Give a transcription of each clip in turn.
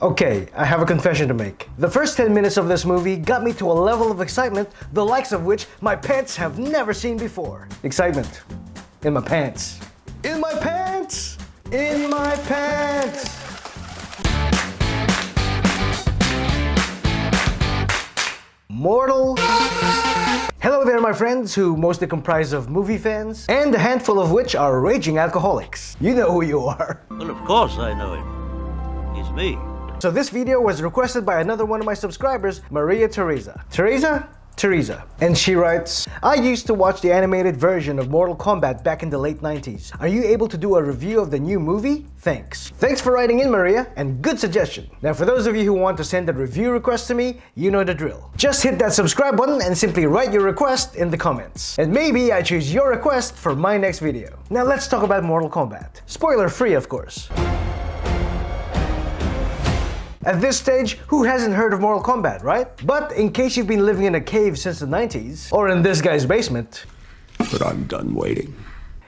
Okay, I have a confession to make. The first 10 minutes of this movie got me to a level of excitement, the likes of which my pants have never seen before. Excitement. In my pants. In my pants! In my pants! Mortal. Hello there, my friends, who mostly comprise of movie fans, and a handful of which are raging alcoholics. You know who you are. Well, of course I know him. He's me. So this video was requested by another one of my subscribers, Maria Teresa. Teresa. And she writes, I used to watch the animated version of Mortal Kombat back in the late 90s. Are you able to do a review of the new movie? Thanks. Thanks for writing in, Maria, and good suggestion. Now for those of you who want to send a review request to me, you know the drill. Just hit that subscribe button and simply write your request in the comments. And maybe I choose your request for my next video. Now let's talk about Mortal Kombat. Spoiler free, of course. At this stage, who hasn't heard of Mortal Kombat, right? But in case you've been living in a cave since the 90s, or in this guy's basement, but I'm done waiting.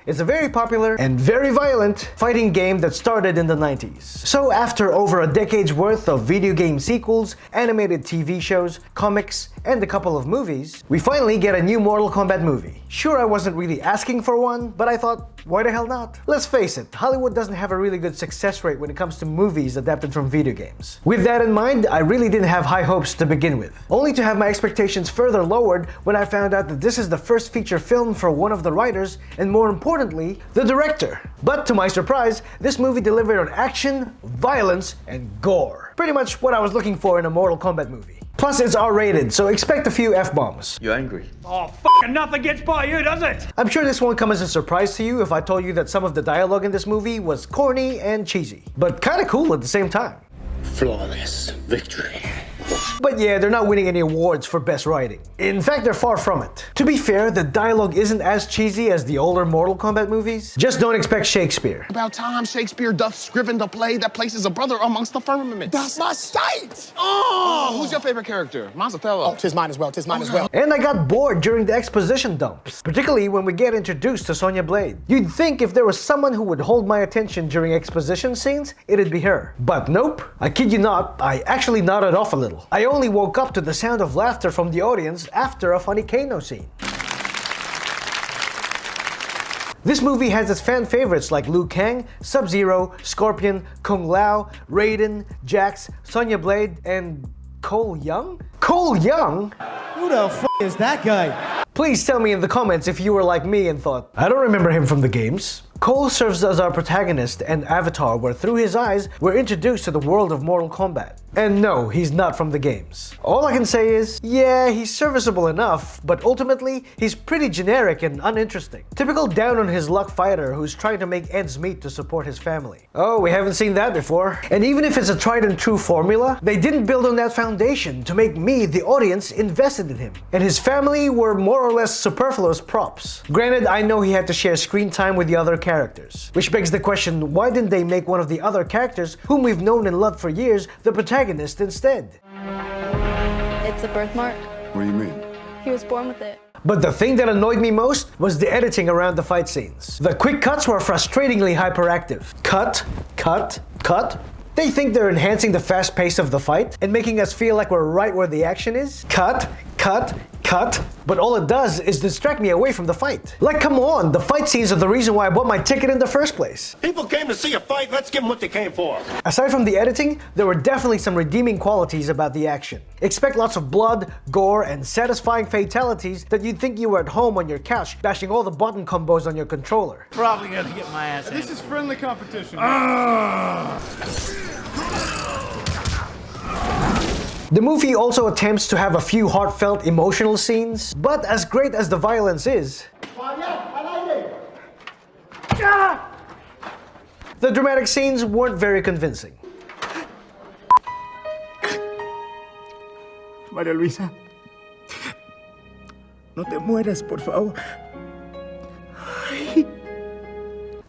it's a very popular and very violent fighting game that started in the 90s. So after over a decade's worth of video game sequels, animated TV shows, comics, and a couple of movies, we finally get a new Mortal Kombat movie. Sure, I wasn't really asking for one, but I thought, why the hell not? Let's face it, Hollywood doesn't have a really good success rate when it comes to movies adapted from video games. With that in mind, I really didn't have high hopes to begin with, only to have my expectations further lowered when I found out that this is the first feature film for one of the writers, and more importantly, the director. But to my surprise, this movie delivered on action, violence, and gore. Pretty much what I was looking for in a Mortal Kombat movie. Plus, it's R-rated, so expect a few F-bombs. You angry? Oh, f***ing nothing gets by you, does it? I'm sure this won't come as a surprise to you if I told you that some of the dialogue in this movie was corny and cheesy, but kinda cool at the same time. Flawless victory. But yeah, they're not winning any awards for best writing. In fact, they're far from it. To be fair, the dialogue isn't as cheesy as the older Mortal Kombat movies. Just don't expect Shakespeare. About time Shakespeare doth scriven the play that places a brother amongst the firmament. That's my state! Oh, who's your favorite character? Mine's Othello. Oh, tis mine as well, tis mine as well. And I got bored during the exposition dumps, particularly when we get introduced to Sonya Blade. You'd think if there was someone who would hold my attention during exposition scenes, it'd be her. But nope, I kid you not, I actually nodded off a little. I only woke up to the sound of laughter from the audience after a funny Kano scene. This movie has its fan favorites like Liu Kang, Sub-Zero, Scorpion, Kung Lao, Raiden, Jax, Sonya Blade, and Cole Young? Cole Young? Who the f*** is that guy? Please tell me in the comments if you were like me and thought, I don't remember him from the games. Cole serves as our protagonist and avatar where through his eyes we're introduced to the world of Mortal Kombat. And no, he's not from the games. All I can say is, yeah, he's serviceable enough, but ultimately, he's pretty generic and uninteresting. Typical down-on-his-luck fighter who's trying to make ends meet to support his family. Oh, we haven't seen that before. And even if it's a tried-and-true formula, they didn't build on that foundation to make me, the audience, invested in him. And his family were more or less superfluous props. Granted, I know he had to share screen time with the other characters. Which begs the question, why didn't they make one of the other characters, whom we've known and loved for years, the protagonist instead? It's a birthmark. What do you mean? He was born with it. But the thing that annoyed me most was the editing around the fight scenes. The quick cuts were frustratingly hyperactive. Cut, cut, cut. They think they're enhancing the fast pace of the fight and making us feel like we're right where the action is. Cut, cut, cut. But all it does is distract me away from the fight. Like, come on, the fight scenes are the reason why I bought my ticket in the first place. People came to see a fight, let's give them what they came for. Aside from the editing, there were definitely some redeeming qualities about the action. Expect lots of blood, gore, and satisfying fatalities that you'd think you were at home on your couch bashing all the button combos on your controller. Probably gonna get my ass This is friendly competition. The movie also attempts to have a few heartfelt, emotional scenes, but as great as the violence is, the dramatic scenes weren't very convincing. María Luisa, no te mueras, por favor.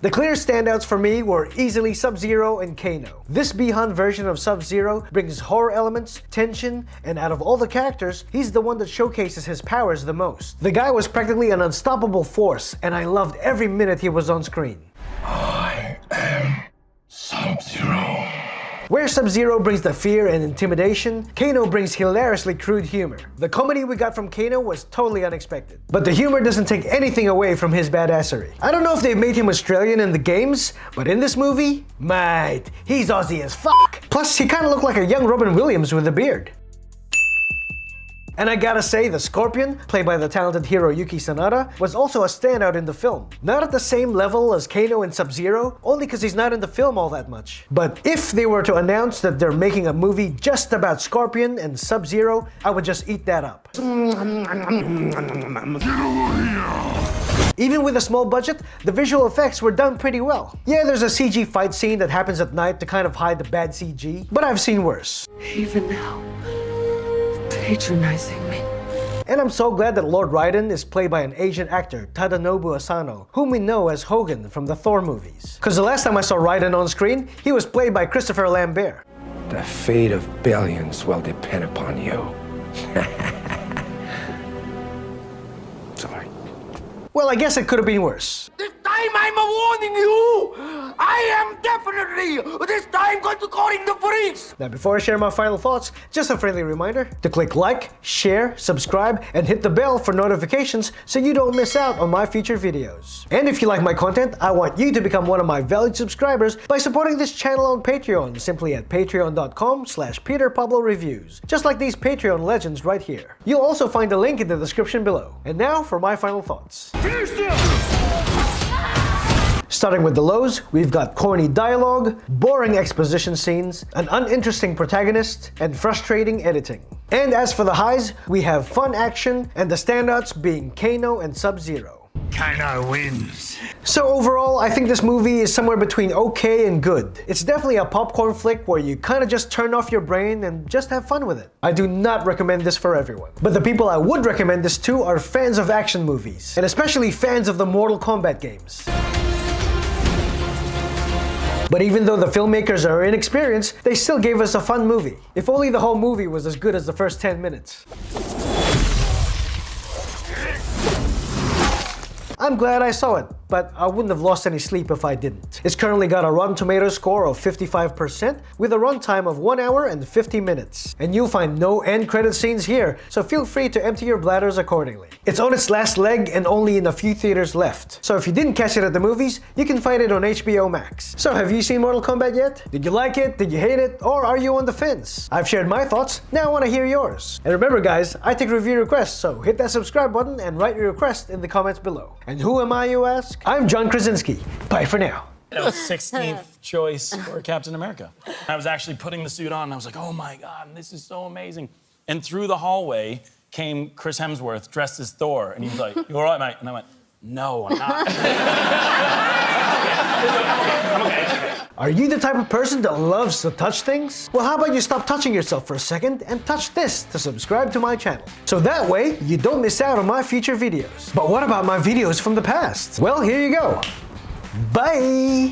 The clear standouts for me were easily Sub-Zero and Kano. This Bi-Han version of Sub-Zero brings horror elements, tension, and out of all the characters, he's the one that showcases his powers the most. The guy was practically an unstoppable force, and I loved every minute he was on screen. I am Sub-Zero. Where Sub-Zero brings the fear and intimidation, Kano brings hilariously crude humor. The comedy we got from Kano was totally unexpected. But the humor doesn't take anything away from his badassery. I don't know if they've made him Australian in the games, but in this movie, mate, he's Aussie as fuck. Plus, he kinda looked like a young Robin Williams with a beard. And I gotta say, the Scorpion, played by the talented Hiroyuki Sanada, was also a standout in the film. Not at the same level as Kano and Sub-Zero, only because he's not in the film all that much. But if they were to announce that they're making a movie just about Scorpion and Sub-Zero, I would just eat that up. Even with a small budget, the visual effects were done pretty well. Yeah, there's a CG fight scene that happens at night to kind of hide the bad CG, but I've seen worse. Even now, patronizing me. And I'm so glad that Lord Raiden is played by an Asian actor, Tadanobu Asano, whom we know as Hogan from the Thor movies. Cause the last time I saw Raiden on screen, he was played by Christopher Lambert. The fate of billions will depend upon you. Sorry. Well, I guess it could have been worse. This time I'm warning you! I am definitely this time going to call in the police! Now before I share my final thoughts, just a friendly reminder to click like, share, subscribe, and hit the bell for notifications so you don't miss out on my future videos. And if you like my content, I want you to become one of my valued subscribers by supporting this channel on Patreon, simply at patreon.com/PeterPabloReviews, just like these Patreon legends right here. You'll also find a link in the description below. And now for my final thoughts. Starting with the lows, we've got corny dialogue, boring exposition scenes, an uninteresting protagonist, and frustrating editing. And as for the highs, we have fun action, and the standouts being Kano and Sub-Zero. Kano wins. So overall, I think this movie is somewhere between okay and good. It's definitely a popcorn flick where you kinda just turn off your brain and just have fun with it. I do not recommend this for everyone. But the people I would recommend this to are fans of action movies, and especially fans of the Mortal Kombat games. But even though the filmmakers are inexperienced, they still gave us a fun movie. If only the whole movie was as good as the first 10 minutes. I'm glad I saw it, but I wouldn't have lost any sleep if I didn't. It's currently got a Rotten Tomatoes score of 55% with a runtime of 1 hour and 50 minutes. And you'll find no end credit scenes here, so feel free to empty your bladders accordingly. It's on its last leg and only in a few theaters left. So if you didn't catch it at the movies, you can find it on HBO Max. So have you seen Mortal Kombat yet? Did you like it? Did you hate it? Or are you on the fence? I've shared my thoughts, now I want to hear yours. And remember guys, I take review requests, so hit that subscribe button and write your request in the comments below. And who am I, you ask? I'm John Krasinski. Bye for now. That was 16th choice for Captain America. I was actually putting the suit on and I was like, oh my God, this is so amazing. And through the hallway came Chris Hemsworth dressed as Thor. And he was like, you all right, mate? And I went, no, I'm not. I'm okay. Are you the type of person that loves to touch things? Well, how about you stop touching yourself for a second and touch this to subscribe to my channel. So that way, you don't miss out on my future videos. But what about my videos from the past? Well, here you go. Bye!